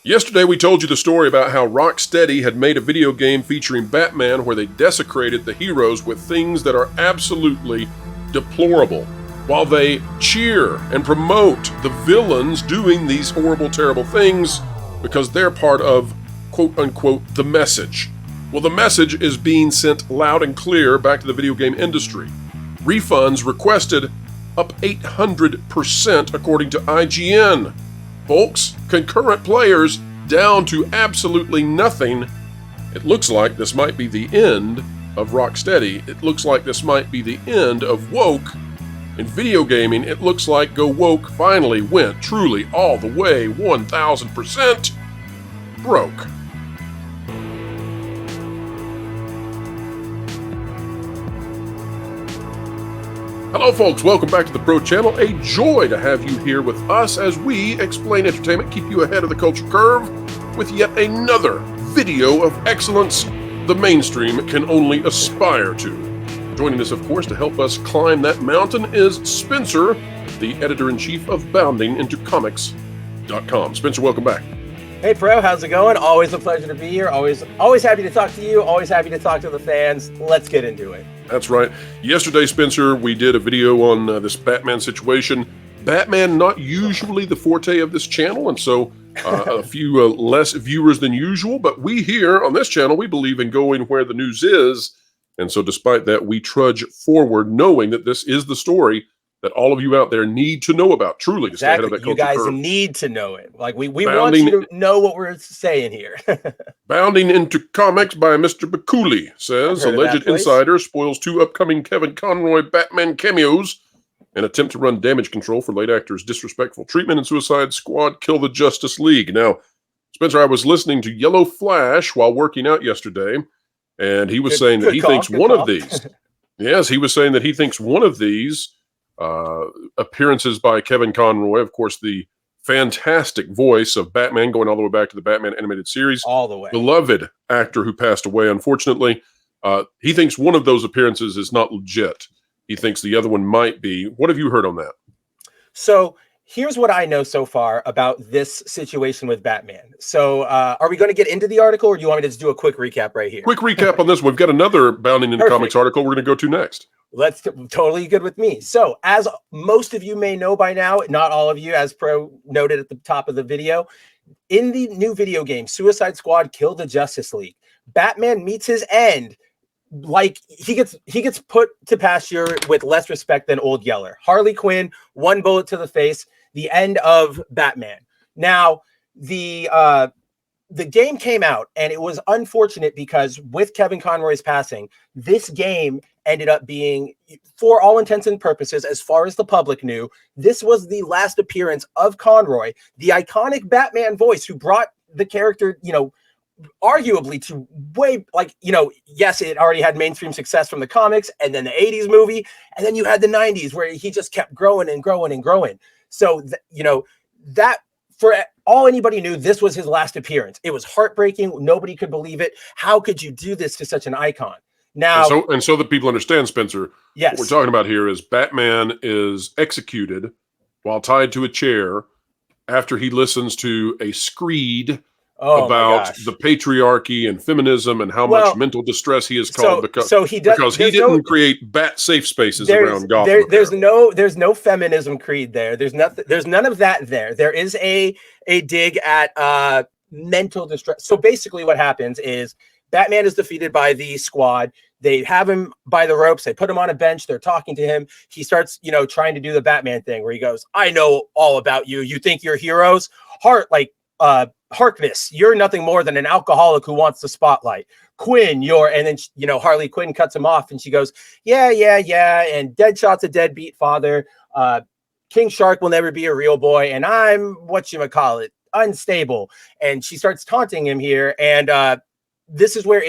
Yesterday we told you the story about how Rocksteady had made a video game featuring Batman where they desecrated the heroes with things that are absolutely deplorable, while they cheer and promote the villains doing these horrible, terrible things because they're part of, quote-unquote, the message. Well, the message is being sent loud and clear back to the video game industry. Refunds requested up 800% according to IGN. Folks, concurrent players down to absolutely nothing. It looks like this might be the end of Rocksteady. It looks like this might be the end of woke. In video gaming, it looks like Go Woke finally went truly all the way 1000% broke. Hello folks, welcome back to the Pro Channel. A joy to have you here with us as we explain entertainment, keep you ahead of the culture curve with yet another video of excellence the mainstream can only aspire to. Joining us, of course, to help us climb that mountain is Spencer, the editor-in-chief of boundingintocomics.com. Spencer, welcome back. Hey Pro, how's it going? Always a pleasure to be here. Always happy to talk to you. Always happy to talk to the fans. Let's get into it. That's right. Yesterday, Spencer, we did a video on this Batman situation. Batman, not usually the forte of this channel, and so a few less viewers than usual. But we here on this channel, we believe in going where the news is. And so despite that, we trudge forward knowing that this is the story that all of you out there need to know about, truly, to stay ahead of that culture You guys curve. Need to know it. Like we want you to know what we're saying here. Bounding into comics by Mr. Baculi says alleged insider spoils 2 upcoming Kevin Conroy Batman cameos in attempt to run damage control for late actors' disrespectful treatment in Suicide Squad Kill the Justice League. Now, Spencer, I was listening to Yellow Flash while working out yesterday, and he was saying that he thinks one of these. Yes, he was saying that he thinks one of these appearances by Kevin Conroy, of course, the fantastic voice of Batman going all the way back to the Batman animated series. All the way. Beloved actor who passed away, unfortunately. He thinks one of those appearances is not legit. He thinks the other one might be. What have you heard on that? So here's what I know so far about this situation with Batman. So are we going to get into the article, or do you want me to just do a quick recap right here? Quick recap on this one. We've got another Bounding into Comics article we're going to go to next. Totally good with me. So as most of you may know by now, not all of you, as Pro noted at the top of the video, in the new video game, Suicide Squad Kill the Justice League, Batman meets his end. Like he gets put to pasture with less respect than Old Yeller. Harley Quinn, 1 bullet to the face, the end of Batman. Now, the game came out, and it was unfortunate because with Kevin Conroy's passing, this game ended up being, for all intents and purposes, as far as the public knew, this was the last appearance of Conroy, the iconic Batman voice who brought the character, arguably to way, yes, it already had mainstream success from the comics, and then the 80s movie, and then you had the 90s where he just kept growing and growing and growing. So, that for all anybody knew, this was his last appearance. It was heartbreaking. Nobody could believe it. How could you do this to such an icon? Now, and so that people understand, Spencer, yes, what we're talking about here is Batman is executed while tied to a chair after he listens to a screed about the patriarchy and feminism and how much mental distress he has caused because he didn't create bat safe spaces around Gotham. There's no feminism creed there. There's none of that there. There is a dig at mental distress. So basically what happens is Batman is defeated by the Squad. They have him by the ropes. They put him on a bench. They're talking to him. He starts, trying to do the Batman thing where he goes, "I know all about you. You think you're heroes? Harkness, you're nothing more than an alcoholic who wants the spotlight. Quinn, and then, Harley Quinn cuts him off and she goes, yeah. And Deadshot's a deadbeat father. King Shark will never be a real boy. And I'm, whatchamacallit, unstable." And she starts taunting him here. And this is where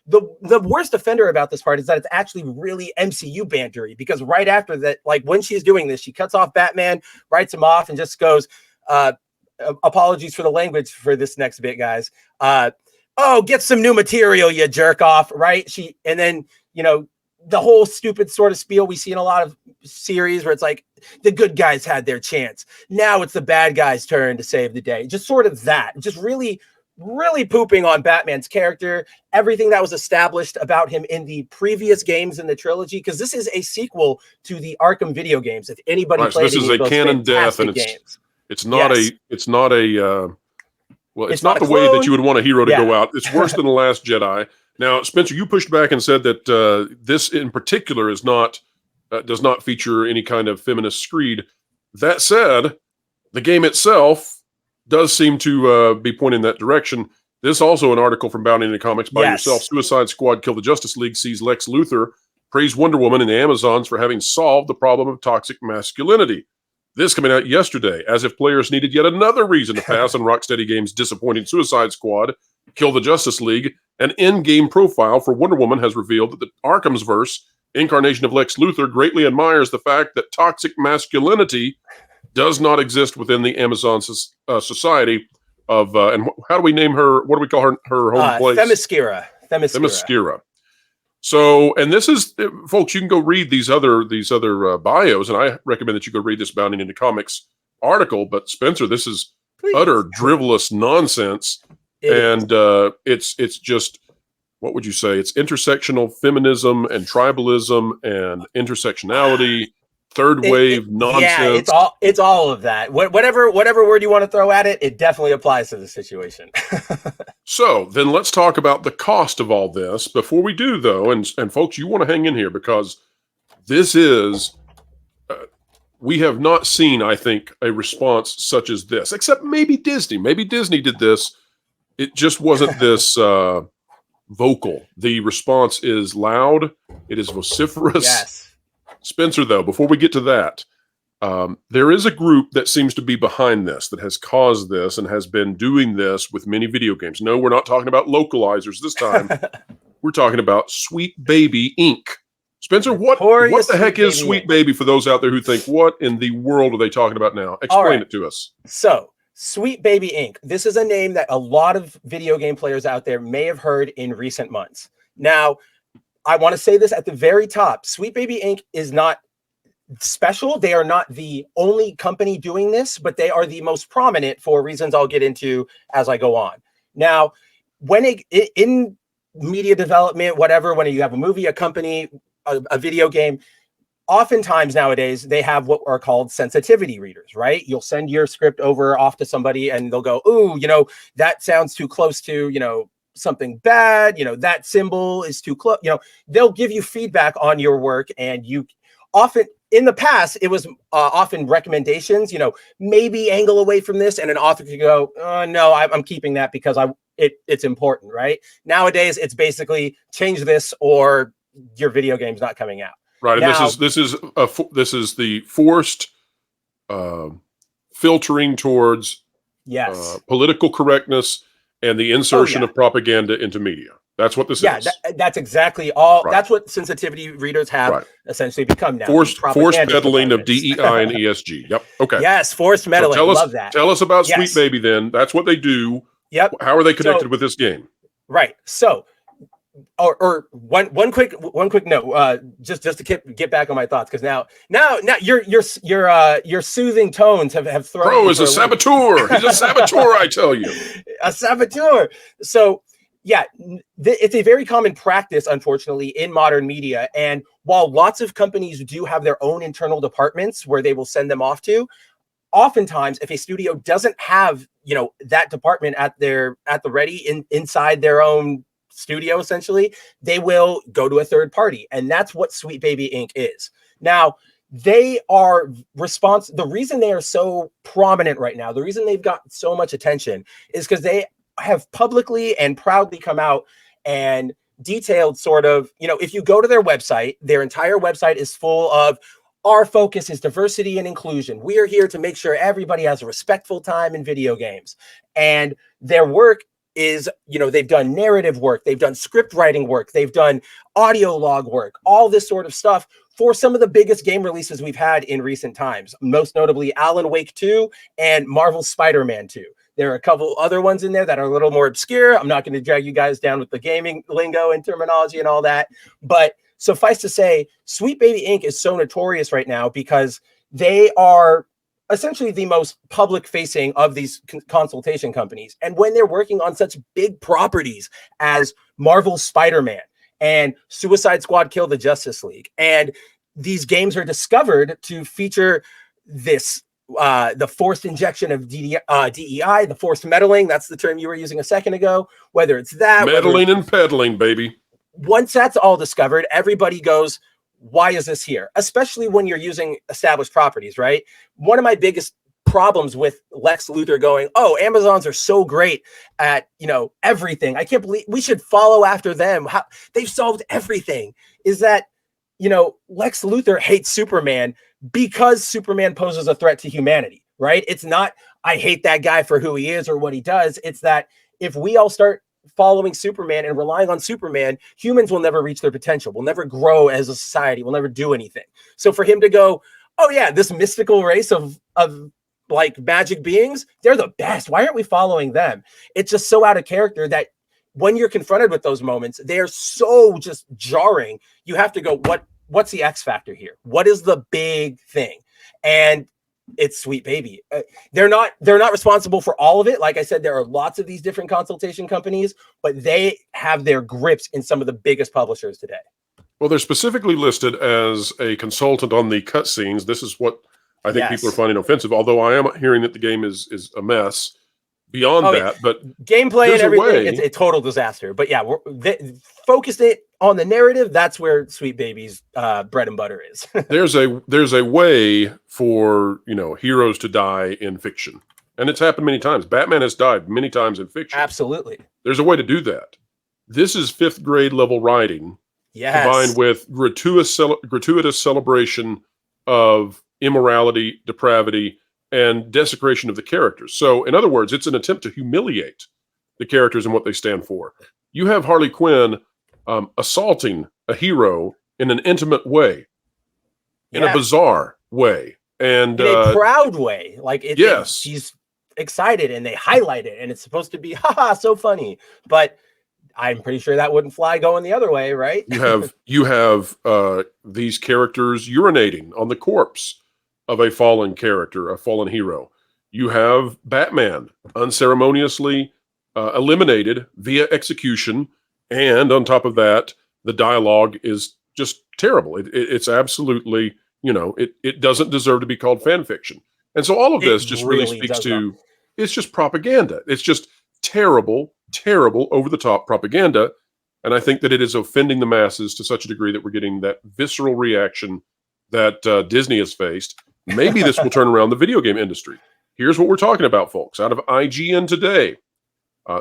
the worst offender about this part is that it's actually really MCU bantery, because right after that, when she's doing this, she cuts off Batman, writes him off, and just goes, apologies for the language for this next bit, guys. Oh, get some new material, you jerk off, right? And then, the whole stupid sort of spiel we see in a lot of series where it's like the good guys had their chance. Now it's the bad guy's turn to save the day. Just sort of that. Just really, really pooping on Batman's character, everything that was established about him in the previous games in the trilogy, because this is a sequel to the Arkham video games. If anybody Right, so played this is a canon death, and games. it's not Yes. it's not the way that you would want a hero to go out. It's worse than The Last Jedi. Now, Spencer, you pushed back and said that this in particular is not does not feature any kind of feminist screed. That said, the game itself does seem to be pointing in that direction. This also an article from Bounding into Comics by yourself. Suicide Squad Kill the Justice League sees Lex Luthor praise Wonder Woman and the Amazons for having solved the problem of toxic masculinity. This coming out yesterday, as if players needed yet another reason to pass on Rocksteady Games' disappointing Suicide Squad, Kill the Justice League. An in-game profile for Wonder Woman has revealed that the Arkham's verse incarnation of Lex Luthor greatly admires the fact that toxic masculinity does not exist within the Amazon society of, and how do we name her? What do we call her home place? Themyscira. So, and this is, folks, you can go read these other bios, and I recommend that you go read this Bounding into Comics article. But Spencer, this is utter drivelous nonsense, it's just, what would you say? It's intersectional feminism and tribalism and intersectionality, third wave nonsense. Yeah, it's all of that. Whatever word you want to throw at it, it definitely applies to the situation. So then let's talk about the cost of all this. Before we do, though, and folks, you want to hang in here because this is, we have not seen, I think, a response such as this, except maybe Disney. Maybe Disney did this. It just wasn't this vocal. The response is loud. It is vociferous. Yes. Spencer, though, before we get to that, there is a group that seems to be behind this, that has caused this and has been doing this with many video games. No, we're not talking about localizers this time. We're talking about Sweet Baby Inc. Spencer, what the heck is Sweet Baby for those out there who think, what in the world are they talking about now? Explain it to us. So, Sweet Baby Inc. This is a name that a lot of video game players out there may have heard in recent months. Now, I want to say this at the very top. Sweet Baby Inc. is not special. They are not the only company doing this, but they are the most prominent for reasons I'll get into as I go on. Now, when in media development, whatever, when you have a movie, a company, a video game, oftentimes nowadays they have what are called sensitivity readers, right? You'll send your script off to somebody and they'll go, ooh, that sounds too close to, something bad, that symbol is too close, they'll give you feedback on your work. And you often, in the past, it was often recommendations, maybe angle away from this, and an author could go, oh, no, I'm keeping that because it's important, right? Nowadays, it's basically change this or your video game's not coming out. Right, and now, this is the forced filtering towards political correctness and the insertion of propaganda into media. That's what this is. Yeah, that's exactly all. Right. That's what sensitivity readers have essentially become now. Forced peddling of DEI and ESG. Yep. Okay. Yes, forced meddling. So love that. Tell us about Sweet Baby then. That's what they do. Yep. How are they connected with this game? Right. So, or one quick note, just to get back on my thoughts, because now your soothing tones have thrown. Pro is a saboteur. He's a saboteur, I tell you. A saboteur. So yeah, it's a very common practice, unfortunately, in modern media. And while lots of companies do have their own internal departments where they will send them off to, oftentimes if a studio doesn't have that department at the ready inside their own studio, essentially, they will go to a third party. And that's what Sweet Baby Inc. is. Now, they are the reason they are so prominent right now, the reason they've got so much attention is because they have publicly and proudly come out and detailed sort of, if you go to their website, their entire website is full of, our focus is diversity and inclusion. We are here to make sure everybody has a respectful time in video games. And their work is, they've done narrative work, they've done script writing work, they've done audio log work, all this sort of stuff for some of the biggest game releases we've had in recent times, most notably Alan Wake 2 and Marvel's Spider-Man 2. There are a couple other ones in there that are a little more obscure. I'm not going to drag you guys down with the gaming lingo and terminology and all that. But suffice to say, Sweet Baby Inc. is so notorious right now because they are essentially the most public facing of these consultation companies. And when they're working on such big properties as Marvel's Spider-Man and Suicide Squad Kill the Justice League, and these games are discovered to feature this the forced injection of DEI, the forced meddling, that's the term you were using a second ago, whether it's that meddling and peddling, baby. Once that's all discovered, everybody goes, why is this here? Especially when you're using established properties, right? One of my biggest problems with Lex Luthor going, oh, Amazons are so great at, everything. I can't believe we should follow after them. How they've solved everything, is that, Lex Luthor hates Superman because Superman poses a threat to humanity, right? It's not, I hate that guy for who he is or what he does. It's that if we all start following Superman and relying on Superman, humans will never reach their potential. We'll never grow as a society. We'll never do anything. So for him to go, oh yeah, this mystical race of like magic beings, they're the best. Why aren't we following them? It's just so out of character that when you're confronted with those moments, they're so just jarring. You have to go, what's the X factor here? What is the big thing? And it's Sweet Baby. They're not responsible for all of it. Like I said, there are lots of these different consultation companies, but they have their grips in some of the biggest publishers today. Well, they're specifically listed as a consultant on the cutscenes. This is what I think people are finding offensive, although I am hearing that the game is a mess beyond that. But gameplay and everything, it's a total disaster. But yeah, focused it on the narrative. That's where Sweet Baby's bread and butter is. there's a way for heroes to die in fiction, and it's happened many times. Batman has died many times in fiction. Absolutely, there's a way to do that. This is 5th grade level writing, combined with gratuitous celebration of immorality, depravity, and desecration of the characters. So, in other words, it's an attempt to humiliate the characters and what they stand for. You have Harley Quinn assaulting a hero in an intimate way, in a bizarre way, and in a proud way. Like, yes, she's excited, and they highlight it, and it's supposed to be, haha, so funny. But I'm pretty sure that wouldn't fly going the other way, right? you have these characters urinating on the corpse of a fallen character, a fallen hero. You have Batman unceremoniously eliminated via execution, and on top of that, the dialogue is just terrible. It's absolutely, it doesn't deserve to be called fan fiction. And so all of this just really speaks to, it's just propaganda. It's just terrible, over-the-top propaganda. And I think that it is offending the masses to such a degree that we're getting that visceral reaction that Disney has faced. Maybe this will turn around the video game industry. Here's what we're talking about, folks. Out of IGN today,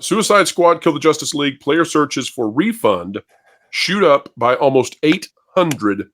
Suicide Squad Kill the Justice League player searches for Refund shoot up by almost 800%.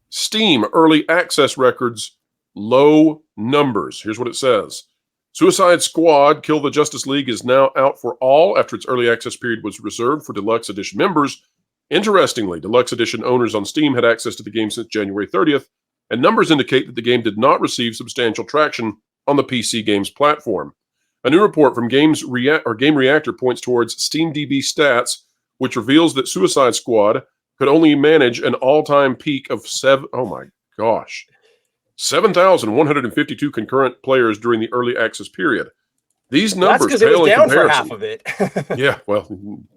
Steam early access records, low numbers. Here's what it says. Suicide Squad Kill the Justice League is now out for all after its early access period was reserved for Deluxe Edition members. Interestingly, Deluxe Edition owners on Steam had access to the game since January 30th, and numbers indicate that the game did not receive substantial traction on the PC games platform. A new report from Game Reactor points towards SteamDB stats, which reveals that Suicide Squad could only manage an all-time peak of 7,152 concurrent players during the early access period. These numbers that's because it was down for half of it. Yeah, well,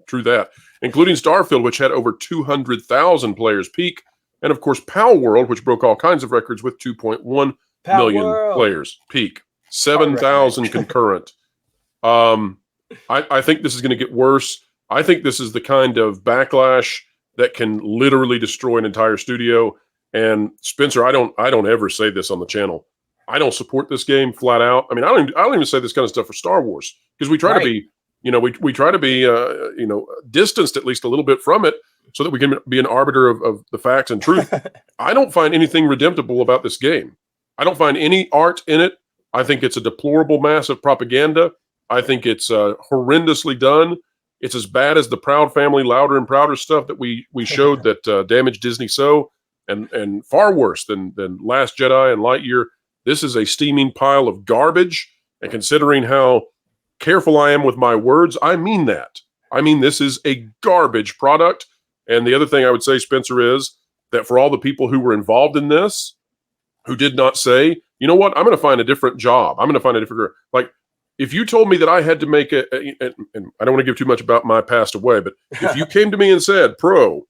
true that. Including Starfield, which had over 200,000 players peak, and of course, Power World, which broke all kinds of records with 2.1 million players peak. 7,000 concurrent. I think this is going to get worse. I think this is the kind of backlash that can literally destroy an entire studio. And Spencer, I don't ever say this on the channel. I don't support this game flat out. I mean, I don't even say this kind of stuff for Star Wars, because we try to be, we try to be, distanced at least a little bit from it, so that we can be an arbiter of the facts and truth. I don't find anything redemptible about this game. I don't find any art in it. I think it's a deplorable mass of propaganda. I think it's horrendously done. It's as bad as the Proud Family, Louder and Prouder stuff that we showed that damaged Disney so, and far worse than Last Jedi and Lightyear. This is a steaming pile of garbage. And considering how careful I am with my words, I mean that. I mean, this is a garbage product. And the other thing I would say, Spencer, is that for all the people who were involved in this, who did not say, you know what, I'm going to find a different job. I'm going to find a different career. Like, if you told me that I had to make and I don't want to give too much about my past away, but if you came to me and said, Pro,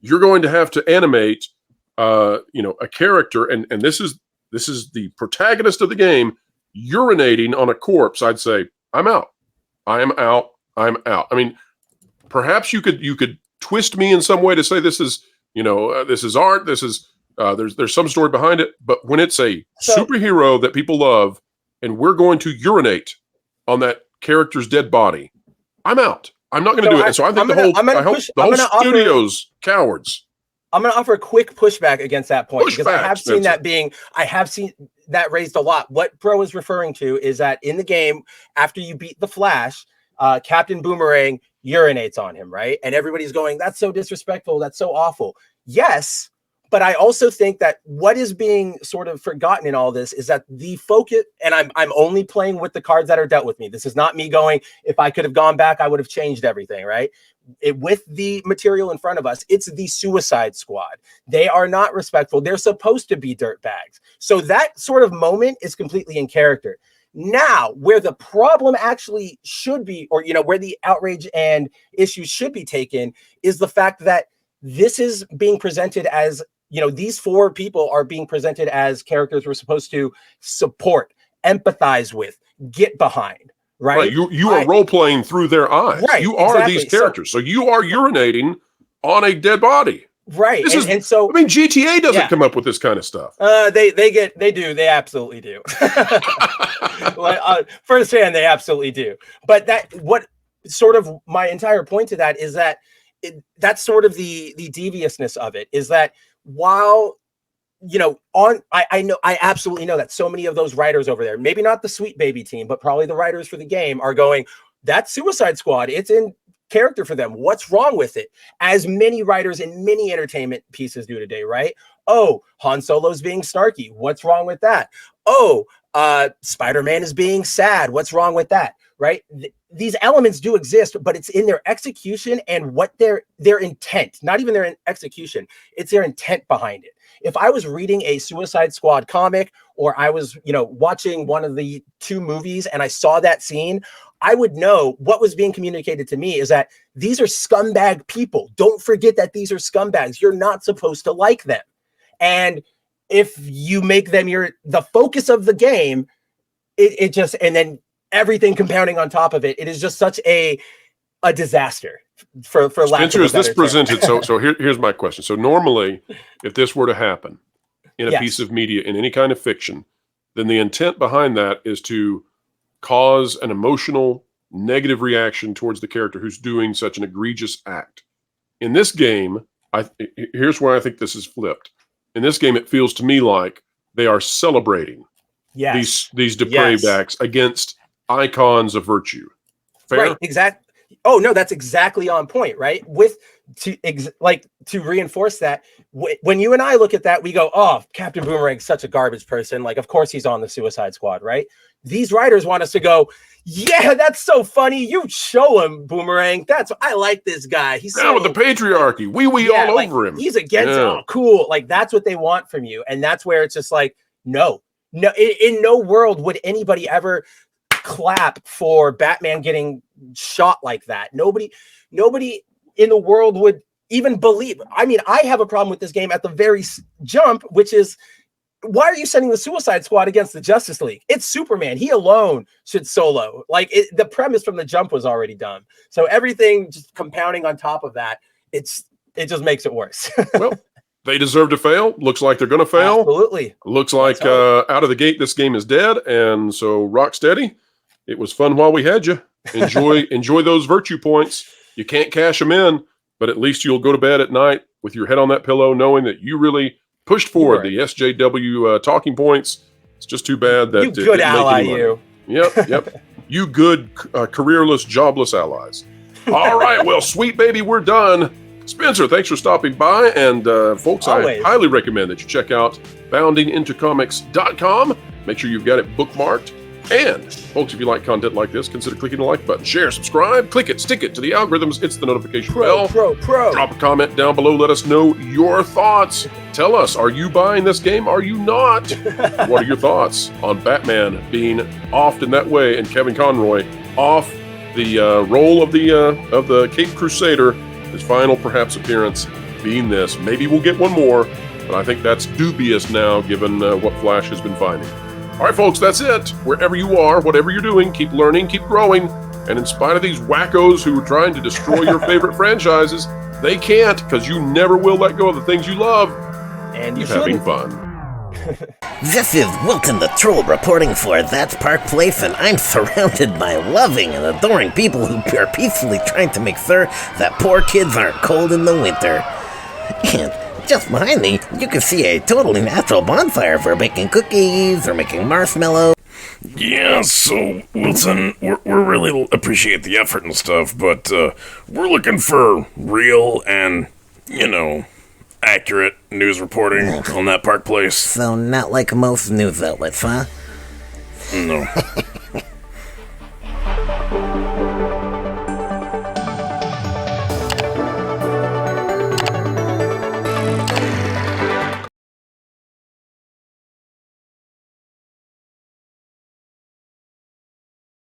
you're going to have to animate, a character, and this is the protagonist of the game urinating on a corpse, I'd say, I'm out. I am out. I'm out. I mean, perhaps you could twist me in some way to say this is, this is art. This is there's some story behind it. But when it's a superhero that people love, and we're going to urinate on that character's dead body, I'm out. I'm not going to do it. And so I think the whole studio's cowards. I'm going to offer a quick pushback against that point because I have seen that raised a lot. What Pro is referring to is that in the game, after you beat the Flash, Captain Boomerang urinates on him, right? And everybody's going, that's so disrespectful. That's so awful. Yes. But I also think that what is being sort of forgotten in all this is that the focus, and I'm only playing with the cards that are dealt with me. This is not me going, if I could have gone back, I would have changed everything, right? With the material in front of us, it's the Suicide Squad. They are not respectful. They're supposed to be dirtbags. So that sort of moment is completely in character. Now, where the problem actually should be, or, where the outrage and issues should be taken is the fact that this is being presented as, these four people are being presented as characters we're supposed to support, empathize with, get behind, right? You are role-playing through their eyes. Right, you are these characters. So you are urinating on a dead body. Right. So GTA doesn't come up with this kind of stuff. They do. They absolutely do. Firsthand, they absolutely do. But what sort of my entire point to that is that that's sort of the deviousness of it, is that while, I absolutely know that so many of those writers over there, maybe not the Sweet Baby team, but probably the writers for the game are going, that's Suicide Squad. It's in character for them. What's wrong with it? As many writers in many entertainment pieces do today, right? Oh, Han Solo's being snarky. What's wrong with that? Oh, Spider-Man is being sad. What's wrong with that? Right? These elements do exist, but it's in their execution and what their intent, not even their execution. It's their intent behind it. If I was reading a Suicide Squad comic, or I was, watching one of the two movies and I saw that scene, I would know what was being communicated to me is that these are scumbag people. Don't forget that these are scumbags. You're not supposed to like them. And if you make them the focus of the game, it just, and then everything compounding on top of it, it is just such a disaster for lack of a better Spencer, is this term. presented? So here's my question. So normally, if this were to happen in a piece of media, in any kind of fiction, then the intent behind that is to cause an emotional negative reaction towards the character who's doing such an egregious act. In this game, here's where I think this is flipped. In this game, it feels to me like they are celebrating these depraved acts against icons of virtue. Fair? Right, exactly. Oh no, that's exactly on point, right? To reinforce that, when you and I look at that, we go, "Oh, Captain Boomerang's such a garbage person. Like, of course he's on the Suicide Squad, right?" These writers want us to go, "Yeah, that's so funny. You show him, Boomerang. I like this guy. He's down with the patriarchy. All over him. He's against it. Oh, cool. Like, that's what they want from you, and that's where it's just like, no. In no world would anybody ever clap for Batman getting shot like that. Nobody in the world would even believe. I mean, I have a problem with this game at the very jump, which is, why are you sending the Suicide Squad against the Justice League? It's Superman. He alone should solo. Like, the premise from the jump was already dumb. So everything just compounding on top of that, it just makes it worse. Well, they deserve to fail. Looks like they're going to fail. Absolutely. Looks like out of the gate, this game is dead. And so, Rocksteady, it was fun while we had you. Enjoy those virtue points. You can't cash them in, but at least you'll go to bed at night with your head on that pillow, knowing that you really pushed forward the SJW talking points. It's just too bad that you good ally, you. Yep. You good careerless, jobless allies. All right, well, sweet baby, we're done. Spencer, thanks for stopping by, and folks, Always. I highly recommend that you check out boundingintocomics.com. Make sure you've got it bookmarked. And, folks, if you like content like this, consider clicking the like button. Share, subscribe, click it, stick it to the algorithms. It's the notification bell. Drop a comment down below. Let us know your thoughts. Tell us, are you buying this game? Are you not? What are your thoughts on Batman being offed in that way and Kevin Conroy off the role of the Caped Crusader, his final perhaps appearance being this? Maybe we'll get one more, but I think that's dubious now given what Flash has been finding. All right, folks, that's it. Wherever you are, whatever you're doing, keep learning, keep growing. And in spite of these wackos who are trying to destroy your favorite franchises, they can't, because you never will let go of the things you love. And you're having fun. This is Wilton the Troll reporting for That's Park Place, and I'm surrounded by loving and adoring people who are peacefully trying to make sure that poor kids aren't cold in the winter. And just behind me, you can see a totally natural bonfire for baking cookies or making marshmallows. Yeah, so, Wilson, we really appreciate the effort and stuff, but we're looking for real and, accurate news reporting on that Park Place. So not like most news outlets, huh? No.